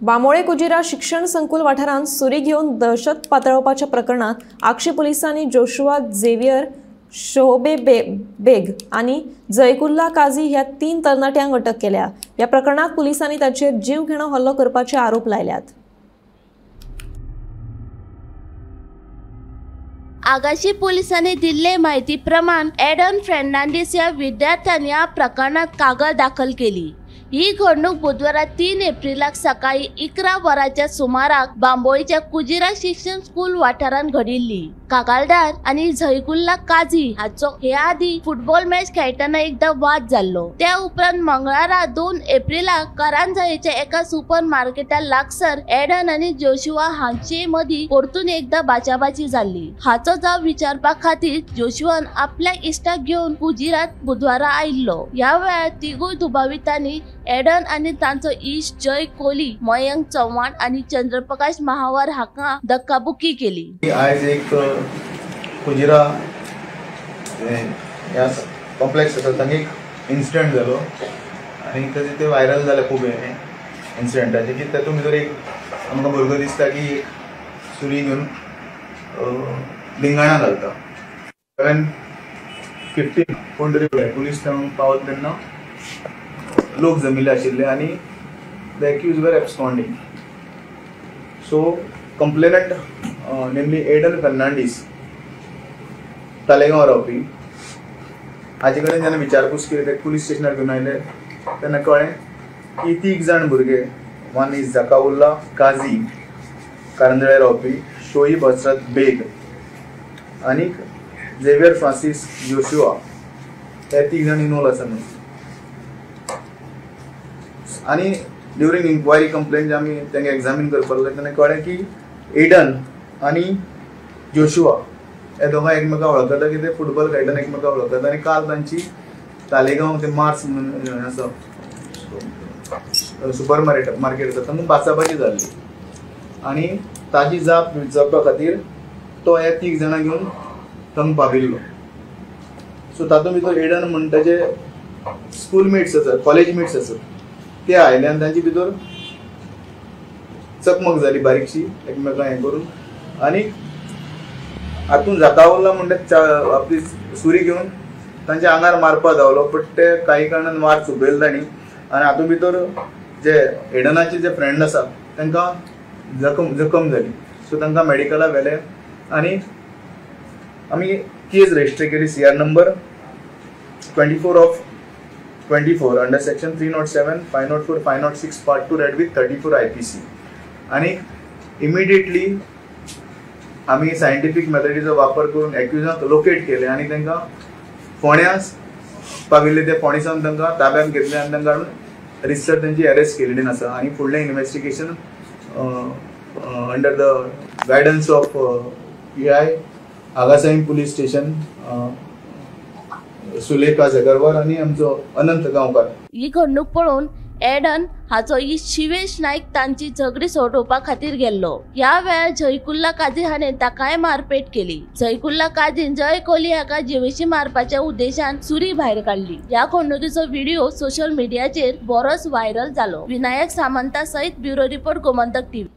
बांबोळे कुजिरा शिक्षण संकुल वाठारांत सुरी घेऊन दहशत पातळवपाच्या प्रकरणात आक्षी पोलिसांनी जोशुआ झेवियर शोहबे बेग आणि जयकुल्ला काझी ह्या 3 तरणाट्यांक अटक केल्या। या प्रकरणात पोलिसांनी ताचेर जीवघेणो हल्लो करपाचे आरोप लायल्यात। आगाशी पोलिसांनी दिल्ले माहिती प्रमाण एडन फर्नांडिस या विद्यार्थ्याने या प्रकरणात कागद दाखल केली। ही घडणूक बुधवार 3 एप्रिलाक सकाळी 11 वरांच्या सुमाराक बांबोळेच्या कुजिरा शिक्षण स्कूल वाठारांत घडिल्ली। कागालदार आणि झयकुल्ला काझी हाचो हे आधी फुटबॉल मॅच खेळताना एकदा वाद जाल्लो। त्या उपरांत मंगळारा 2 एप्रिलाक करांजयेच्या एका सुपर मार्केटा लागसर एडन आणि जोशुआ हांचे मदीं परतून एकदा बाचाबाची जाल्ली। हाचो जाब विचारपा खातीर जोशुआन आपल्या इश्टाक घेवन कुजिरात बुधवारा आयिल्लो। ह्या वेळार तिगूय दुबावितांनी एडन आणि तांचो इश्ट जय कोहली, मयंक चव्हाण आणि चंद्रप्रकाश महावर हाका धक्काबुक्की केली। आज एक कुजिरा ह्या कॉम्प्लेक्स आसा थंय एक इन्सिडेंट जालो आनी ते व्हायरल जाले खूब इन्सिडेंटाचे की तातूंत भितर एक आमकां भुरगो दिसता की एक सुरी घेवन लिंगाणा घालता। 7:15 पूण तरी पुलीस थंय पावत तेन्ना लोक जमिल्ले आशिल्ले आनी द एक्यूज वर एब्सकॉन्डिंग। सो कंप्लेनंट नेमली एडन फर्नांडिस तालेगांव रावपी हाजे कडेन जेन्ना विचारपूस केली ते पुलीस स्टेशनार घेवन आयले तेन्ना कळ्ळें की 3 जाण भुरगे, वन इज जकाउल्ला काझी कारंजळे रावपी, शोईब हसरत बेग आनी झेवियर फ्रांसीस जोशुआ हे 3 जाण इनवॉल्व आसा म्हणून। आणि ड्युरिंग इन्क्वायरी कंप्लेन आमी तांकां एग्जामीन करपाक लागले तेन्ना कळ्ळें की एडन आनी जोशुआ हे दोगांय एकमेकां वळखता की ते फुटबॉल खेळटाना एकमेकां वळखता आनी काल तांची तालेगांव ते मार्स म्हणून आसा सुपर मार्केट आसा थंय बाचाबाची जाल्ली आनी ताजी जाप विचारपा खातीर तो हे 3 जाणां घेवन थंय पाविल्लो। सो तातूंत भितर एडन म्हणटा जे स्कूल मेट्स आसात, कॉलेज मेट्स आसात ते आयले आनी तांचे भितर चकमक जाली बारीकशी एकमेकां हें करून आनी हातूंत जकाउल्ला म्हणटा आपली सुरी घेवन तांच्या आंगार मारपा धांवलो बट ते काही कारणान वार चुकयलो तांणी आनी हातूंत भितर जे एडनाचे जे फ्रेंड आसा तांकां जखम जाली। सो तांकां मेडिकलाक व्हेले आनी आमी केस रजिस्टर केली CR number 24/24 under section 307, 504, 506 part 2 red with 34 IPC आणि इमिडिएटली आम्ही सायंटिफिक मेथडीचो वापर करून एक्युजांक लोकेट केले आणि तांकां फोंड्यां पाविल्ले ते फोंडेसान तांकां ताब्यांत घेतले आनी तांकां रिसर्च तांची अरेस्ट केल्ली आसा आणि फुडलें investigation under the guidance of PI Agassaim police station Sulekha Jagarwar आणि आमचो अनंत गांवकार। ही घडणूक पळोवन एडन हाचो इश्ट शिवेश नाईक तांची झगडी सोडोवपा खातीर गेल्लो। ह्या वेळार जयकुल्ला काझी हाणें ताकाय मारपेट केली। जयकुल्ला काझीन जय कोहली हाका जिवेशी मारपाच्या उद्देशान सुरी भायर काडली। ह्या घडणुकीचो व्हिडिओ सोशल मिडियाचेर बरोच व्हायरल जालो। विनायक सामंता सयत ब्युरो रिपोर्ट गोमंतक TV।